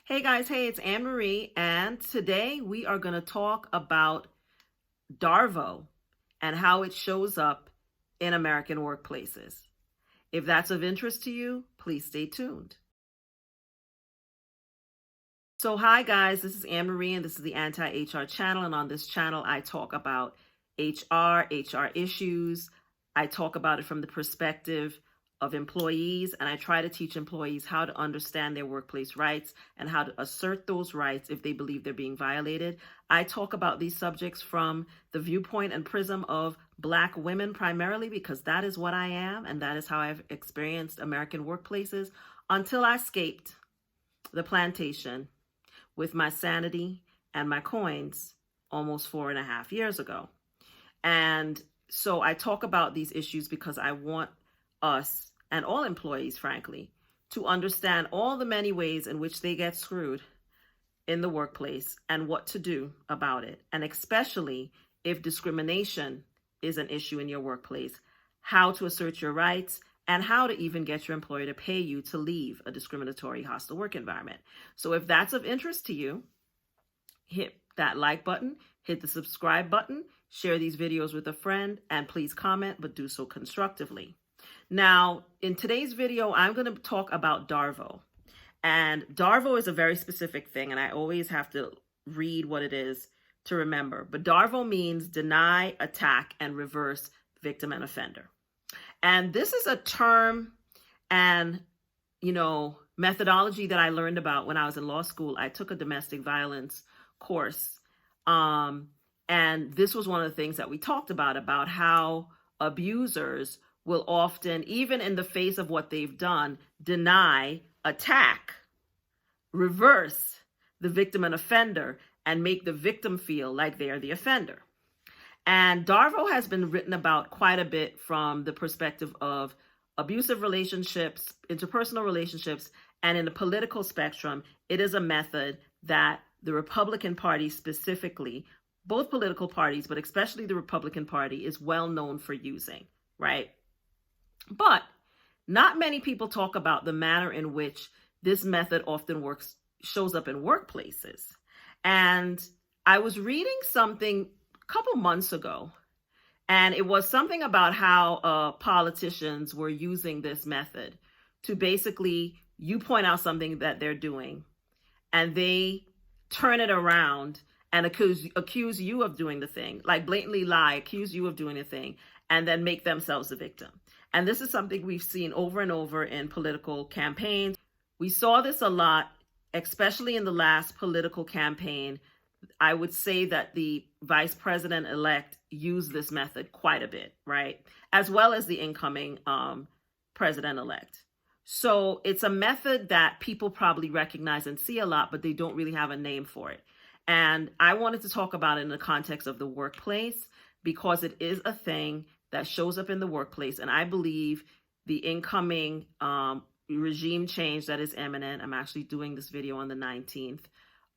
Hey guys, hey, it's Anne Marie, and today we are going to talk about DARVO and how it shows up in American workplaces. If that's of interest to you, please stay tuned. So, hi guys, this is Anne Marie, and this is the AntiHR channel. And on this channel, I talk about HR issues. I talk about it from the perspective of employees, and I try to teach employees how to understand their workplace rights and how to assert those rights if they believe they're being violated. I talk about these subjects from the viewpoint and prism of Black women primarily, because that is what I am, and that is how I've experienced American workplaces until I escaped the plantation with my sanity and my coins almost 4.5 years ago. And so I talk about these issues because I want us and all employees, frankly, to understand all the many ways in which they get screwed in the workplace and what to do about it. And especially if discrimination is an issue in your workplace, how to assert your rights and how to even get your employer to pay you to leave a discriminatory, hostile work environment. So if that's of interest to you, hit that like button, hit the subscribe button, share these videos with a friend, and please comment, but do so constructively. Now, in today's video, I'm going to talk about DARVO. And DARVO is a very specific thing, and I always have to read what it is to remember. But DARVO means deny, attack, and reverse victim and offender. And this is a term and, methodology that I learned about when I was in law school. I took a domestic violence course. And this was one of the things that we talked about how abusers will often, even in the face of what they've done, deny, attack, reverse the victim and offender, and make the victim feel like they are the offender. And DARVO has been written about quite a bit from the perspective of abusive relationships, interpersonal relationships, and in the political spectrum, it is a method that the Republican Party specifically, both political parties, but especially the Republican Party, is well known for using, right? But not many people talk about the manner in which this method often shows up in workplaces. And I was reading something a couple months ago, and it was something about how politicians were using this method to basically, you point out something that they're doing, and they turn it around and accuse you of doing the thing, like blatantly lie, accuse you of doing a thing, and then make themselves the victim. And this is something we've seen over and over in political campaigns. We saw this a lot, especially in the last political campaign. I would say that the vice president-elect used this method quite a bit, right? As well as the incoming president-elect. So it's a method that people probably recognize and see a lot, but they don't really have a name for it. And I wanted to talk about it in the context of the workplace because it is a thing that shows up in the workplace. And I believe the incoming regime change that is imminent, I'm actually doing this video on the 19th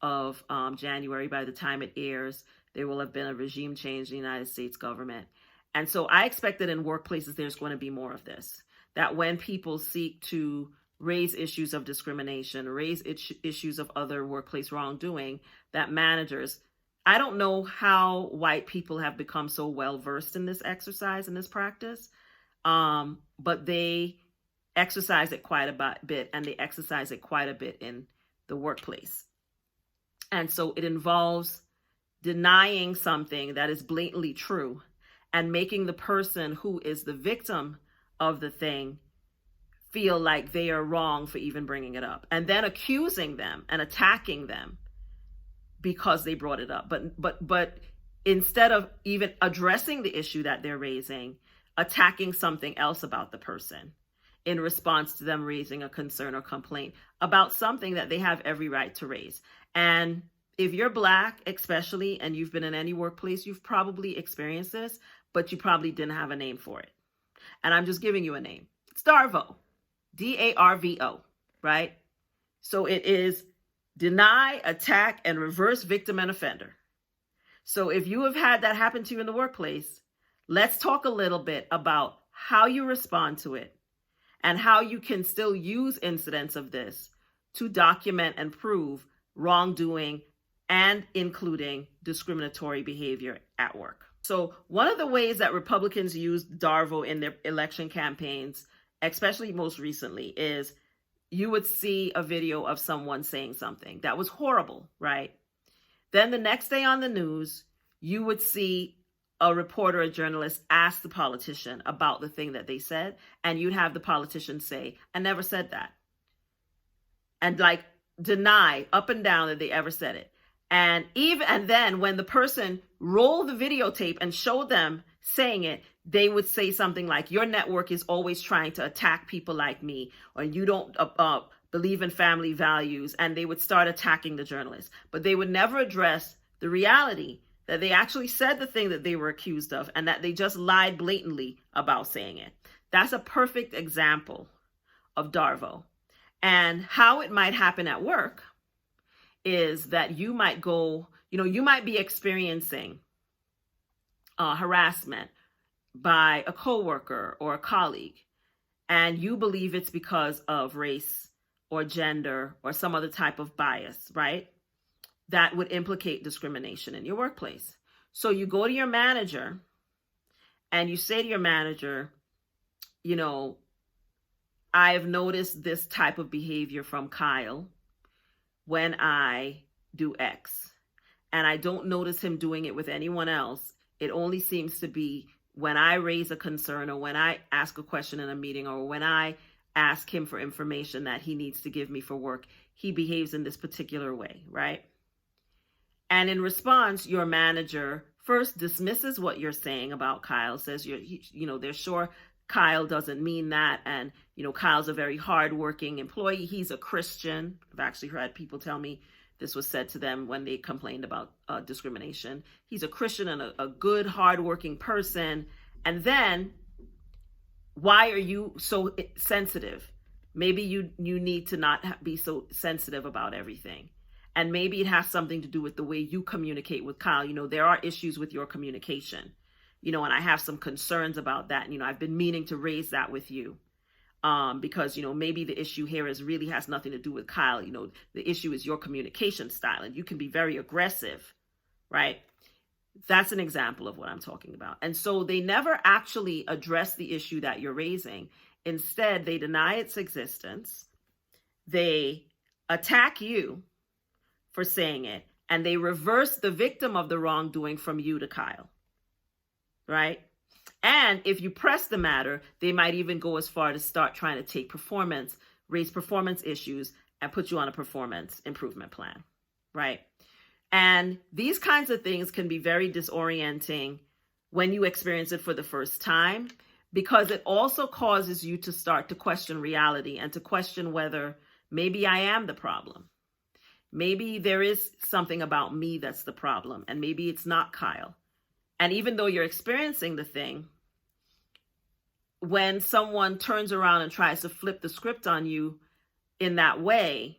of January. By the time it airs, there will have been a regime change in the United States government. And so I expect that in workplaces, there's going to be more of this, that when people seek to raise issues of discrimination, raise issues of other workplace wrongdoing, that managers, I don't know how white people have become so well versed in this exercise, in this practice, but they exercise it quite a bit, and they exercise it quite a bit in the workplace. And so it involves denying something that is blatantly true and making the person who is the victim of the thing feel like they are wrong for even bringing it up, and then accusing them and attacking them because they brought it up. But instead of even addressing the issue that they're raising, attacking something else about the person in response to them raising a concern or complaint about something that they have every right to raise. And if you're Black, especially, and you've been in any workplace, you've probably experienced this, but you probably didn't have a name for it. And I'm just giving you a name. It's DARVO, DARVO, right? So it is deny, attack, and reverse victim and offender. So if you have had that happen to you in the workplace, let's talk a little bit about how you respond to it and how you can still use incidents of this to document and prove wrongdoing and including discriminatory behavior at work. So one of the ways that Republicans used DARVO in their election campaigns, especially most recently, is you would see a video of someone saying something that was horrible, right? Then the next day on the news, you would see a reporter, a journalist ask the politician about the thing that they said, and you'd have the politician say, "I never said that." And like deny up and down that they ever said it. And then when the person rolled the videotape and showed them saying it, they would say something like, "Your network is always trying to attack people like me," or "You don't believe in family values," and they would start attacking the journalist. But they would never address the reality that they actually said the thing that they were accused of and that they just lied blatantly about saying it. That's a perfect example of DARVO. And how it might happen at work is that you might you might be experiencing harassment by a coworker or a colleague, and you believe it's because of race or gender or some other type of bias, right? That would implicate discrimination in your workplace. So you go to your manager and you say to your manager, "I've noticed this type of behavior from Kyle when I do X, and I don't notice him doing it with anyone else. It only seems to be when I raise a concern or when I ask a question in a meeting or when I ask him for information that he needs to give me for work, he behaves in this particular way," right? And in response, your manager first dismisses what you're saying about Kyle, says they're sure Kyle doesn't mean that, and Kyle's a very hardworking employee. He's a Christian. I've actually heard people tell me this was said to them when they complained about discrimination. He's a Christian and a good, hardworking person. And then, why are you so sensitive? Maybe you need to not be so sensitive about everything. And maybe it has something to do with the way you communicate with Kyle. There are issues with your communication, and I have some concerns about that. I've been meaning to raise that with you because, maybe the issue here really has nothing to do with Kyle. The issue is your communication style, and you can be very aggressive, right? That's an example of what I'm talking about. And so they never actually address the issue that you're raising. Instead, they deny its existence. They attack you for saying it, and they reverse the victim of the wrongdoing from you to Kyle, right? And if you press the matter, they might even go as far to start trying to raise performance issues, and put you on a performance improvement plan, right? And these kinds of things can be very disorienting when you experience it for the first time, because it also causes you to start to question reality and to question whether maybe I am the problem. Maybe there is something about me that's the problem, and maybe it's not Kyle. And even though you're experiencing the thing, when someone turns around and tries to flip the script on you in that way,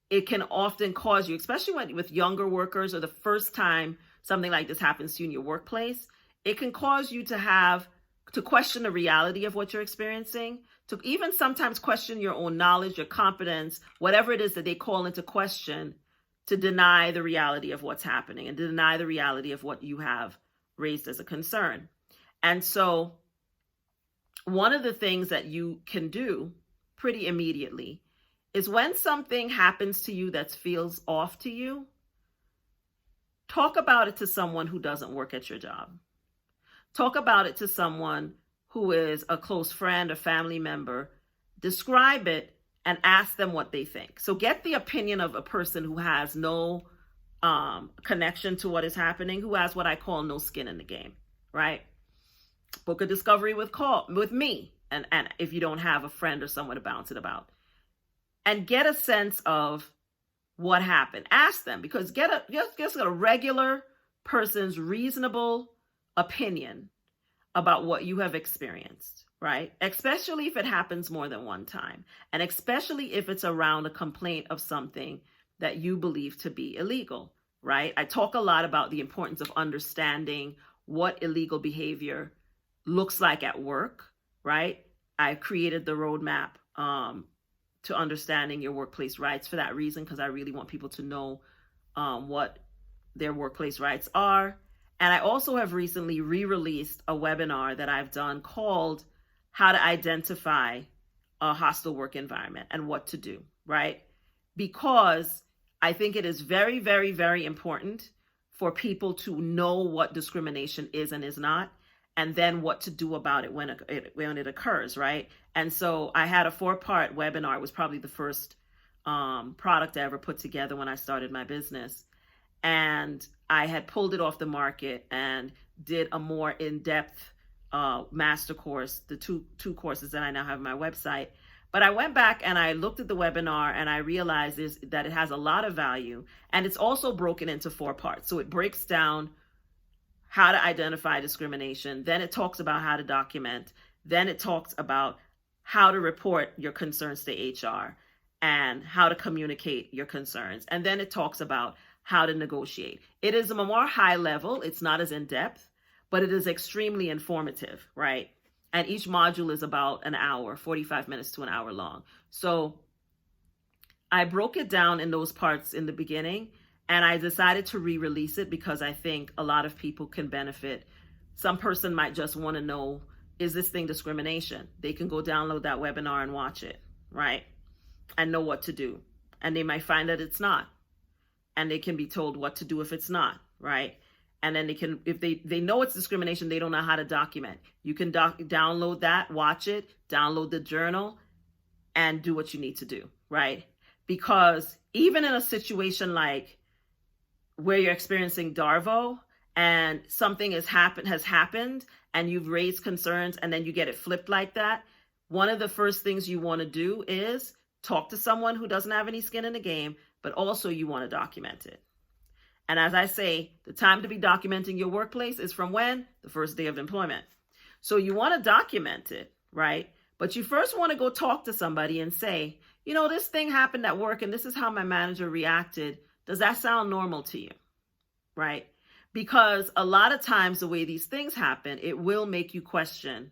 it can often cause you, especially with younger workers or the first time something like this happens to you in your workplace, it can cause you to question the reality of what you're experiencing, to even sometimes question your own knowledge, your competence, whatever it is that they call into question, to deny the reality of what's happening and to deny the reality of what you have raised as a concern. And so one of the things that you can do pretty immediately is when something happens to you that feels off to you, talk about it to someone who doesn't work at your job. Talk about it to someone who is a close friend or family member. Describe it and ask them what they think. So get the opinion of a person who has no connection to what is happening, who has what I call no skin in the game, right? Book a discovery with me, and if you don't have a friend or someone to bounce it about. And get a sense of what happened. Ask them, because get a regular person's reasonable opinion about what you have experienced, right? Especially if it happens more than one time, and especially if it's around a complaint of something that you believe to be illegal, right? I talk a lot about the importance of understanding what illegal behavior looks like at work, right? I created the roadmap to understanding your workplace rights for that reason, because I really want people to know what their workplace rights are. And I also have recently re-released a webinar that I've done called How to Identify a Hostile Work Environment and What to Do, right? Because I think it is very, very, very important for people to know what discrimination is and is not, and then what to do about it when it occurs, right? And so I had a 4-part webinar. It was probably the first product I ever put together when I started my business. And I had pulled it off the market and did a more in-depth master course, the two courses that I now have on my website. But I went back and I looked at the webinar and I realized that it has a lot of value, and it's also broken into 4 parts. So it breaks down how to identify discrimination, then it talks about how to document, then it talks about how to report your concerns to HR and how to communicate your concerns, and then it talks about how to negotiate. It is a more high level, it's not as in-depth, but it is extremely informative, right? And each module is about an hour, 45 minutes to an hour long. So I broke it down in those parts in the beginning, and I decided to re-release it because I think a lot of people can benefit. Some person might just want to know, is this thing discrimination? They can go download that webinar and watch it, right? And know what to do. And they might find that it's not. And they can be told what to do if it's not, right? And then they can, if they know it's discrimination, they don't know how to document. You can download that, watch it, download the journal, and do what you need to do, right? Because even in a situation like where you're experiencing DARVO and something has happened and you've raised concerns and then you get it flipped like that, one of the first things you want to do is talk to someone who doesn't have any skin in the game, but also you want to document it. And as I say, the time to be documenting your workplace is from when? The first day of employment. So you want to document it, right? But you first want to go talk to somebody and say, you know, this thing happened at work and this is how my manager reacted. Does that sound normal to you, right? Because a lot of times the way these things happen, it will make you question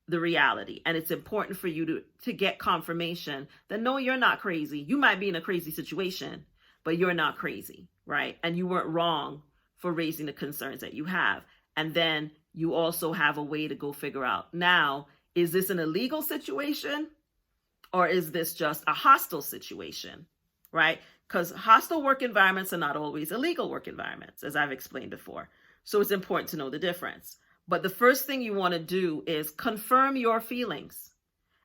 the reality. And it's important for you to get confirmation that no, you're not crazy. You might be in a crazy situation, but you're not crazy, right? And you weren't wrong for raising the concerns that you have. And then you also have a way to go figure out, now, is this an illegal situation or is this just a hostile situation, right? Because hostile work environments are not always illegal work environments, as I've explained before. So it's important to know the difference. But the first thing you want to do is confirm your feelings.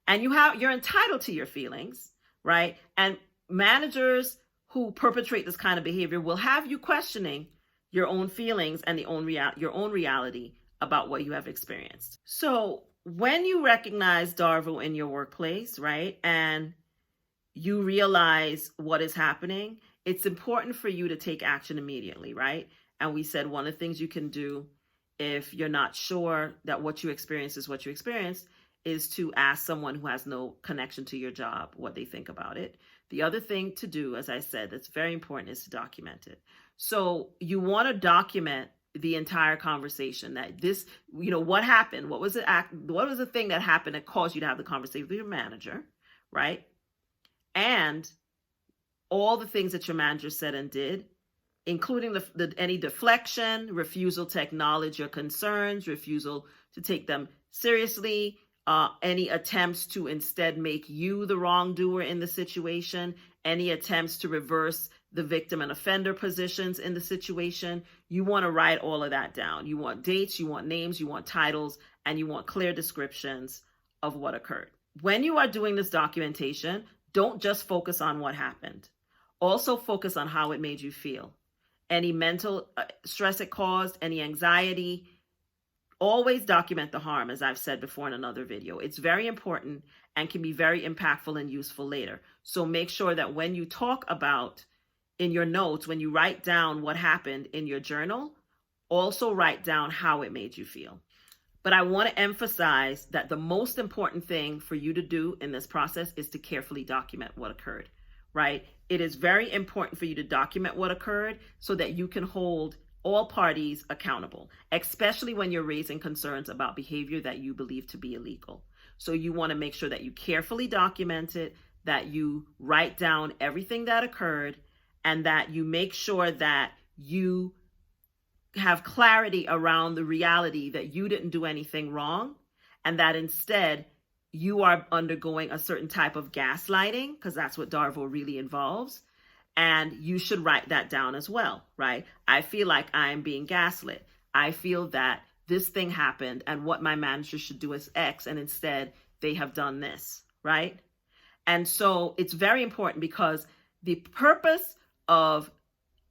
And you're entitled to your feelings, right? And managers who perpetrate this kind of behavior will have you questioning your own feelings and your own reality about what you have experienced. So when you recognize DARVO in your workplace, right, and you realize what is happening, it's important for you to take action immediately, right? And we said one of the things you can do if you're not sure that what you experience is what you experienced is to ask someone who has no connection to your job what they think about it. The other thing to do, as I said, that's very important, is to document it. So you want to document the entire conversation, that this, you know, what happened? What was the thing that happened that caused you to have the conversation with your manager, right? And all the things that your manager said and did, including any deflection, refusal to acknowledge your concerns, refusal to take them seriously, any attempts to instead make you the wrongdoer in the situation, any attempts to reverse the victim and offender positions in the situation. You want to write all of that down. You want dates, you want names, you want titles, and you want clear descriptions of what occurred. When you are doing this documentation, don't just focus on what happened. Also focus on how it made you feel. Any mental stress it caused, any anxiety. Always document the harm, as I've said before in another video. It's very important and can be very impactful and useful later. So make sure that when you talk about in your notes, when you write down what happened in your journal, also write down how it made you feel. But I want to emphasize that the most important thing for you to do in this process is to carefully document what occurred, right? It is very important for you to document what occurred so that you can hold all parties accountable, especially when you're raising concerns about behavior that you believe to be illegal. So you want to make sure that you carefully document it, that you write down everything that occurred and that you make sure that you have clarity around the reality that you didn't do anything wrong, and that instead you are undergoing a certain type of gaslighting, because that's what DARVO really involves. And you should write that down as well, right? I feel like I am being gaslit. I feel that this thing happened and what my manager should do is X, and instead they have done this, right? And so it's very important, because the purpose of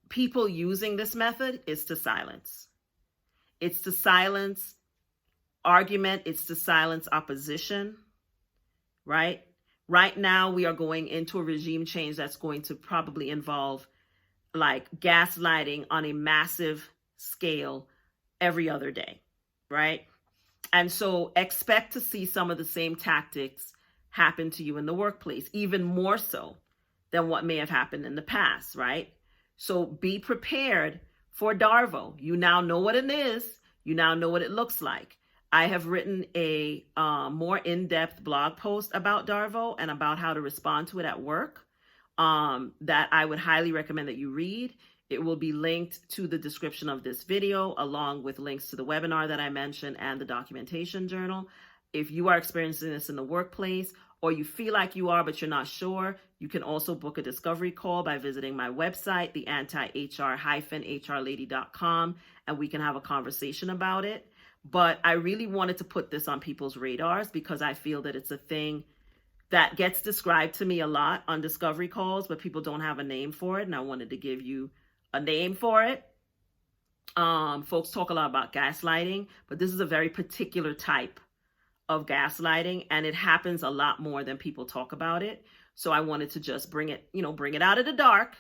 people using this method is to silence. It's to silence argument. It's to silence opposition, right? Right now, we are going into a regime change that's going to probably involve like gaslighting on a massive scale every other day, right? And so expect to see some of the same tactics happen to you in the workplace, even more so than what may have happened in the past, right? So be prepared for DARVO. You now know what it is. You now know what it looks like. I have written a more in-depth blog post about DARVO and about how to respond to it at work that I would highly recommend that you read. It will be linked to the description of this video, along with links to the webinar that I mentioned and the documentation journal. If you are experiencing this in the workplace, or you feel like you are, but you're not sure, you can also book a discovery call by visiting my website, the AntiHR-HRlady.com, and we can have a conversation about it. But I really wanted to put this on people's radars because I feel that it's a thing that gets described to me a lot on discovery calls, but people don't have a name for it, and I wanted to give you a name for it. Folks talk a lot about gaslighting, but this is a very particular type of gaslighting, and it happens a lot more than people talk about it. So I wanted to just bring it out of the dark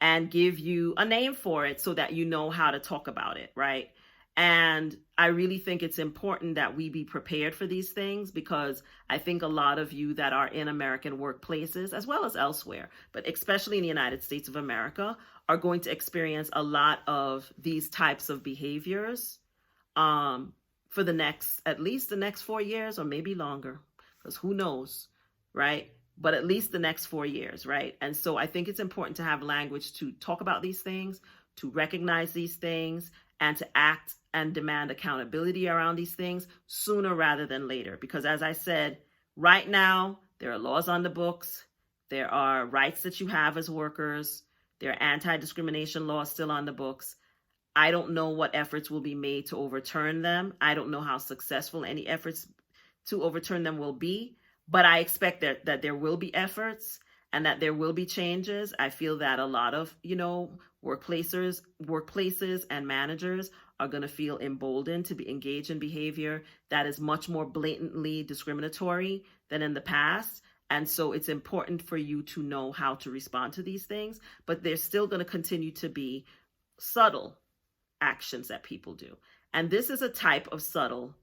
and give you a name for it so that you know how to talk about it, right? And I really think it's important that we be prepared for these things, because I think a lot of you that are in American workplaces, as well as elsewhere, but especially in the United States of America, are going to experience a lot of these types of behaviors for at least the next 4 years, or maybe longer, because who knows, right? But at least the next 4 years, right? And so I think it's important to have language to talk about these things, to recognize these things, and to act and demand accountability around these things sooner rather than later. Because as I said, right now, there are laws on the books. There are rights that you have as workers. There are anti-discrimination laws still on the books. I don't know what efforts will be made to overturn them. I don't know how successful any efforts to overturn them will be, but I expect that there will be efforts and that there will be changes. I feel that a lot of, workplaces and managers are going to feel emboldened to be engaged in behavior that is much more blatantly discriminatory than in the past. And so it's important for you to know how to respond to these things, but there's still going to continue to be subtle actions that people do. And this is a type of subtle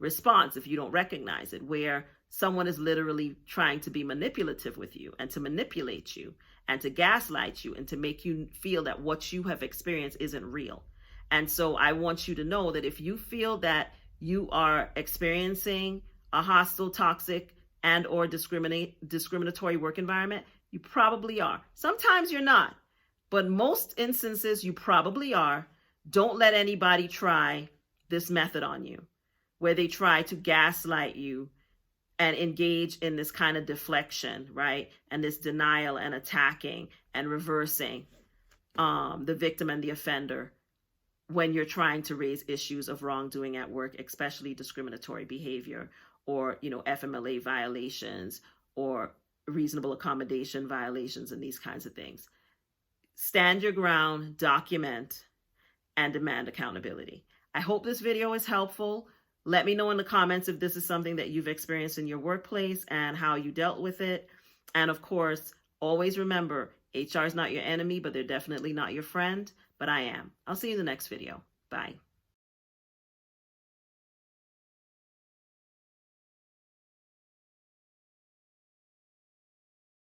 response, if you don't recognize it, where someone is literally trying to be manipulative with you and to manipulate you and to gaslight you and to make you feel that what you have experienced isn't real. And so I want you to know that if you feel that you are experiencing a hostile, toxic, and or discriminatory work environment, you probably are. Sometimes you're not, but most instances you probably are. Don't let anybody try this method on you, where they try to gaslight you and engage in this kind of deflection, right? And this denial and attacking and reversing the victim and the offender when you're trying to raise issues of wrongdoing at work, especially discriminatory behavior or, FMLA violations or reasonable accommodation violations and these kinds of things. Stand your ground, document, and demand accountability. I hope this video is helpful. Let me know in the comments if this is something that you've experienced in your workplace and how you dealt with it. And of course, always remember, HR is not your enemy, but they're definitely not your friend, but I am. I'll see you in the next video. Bye.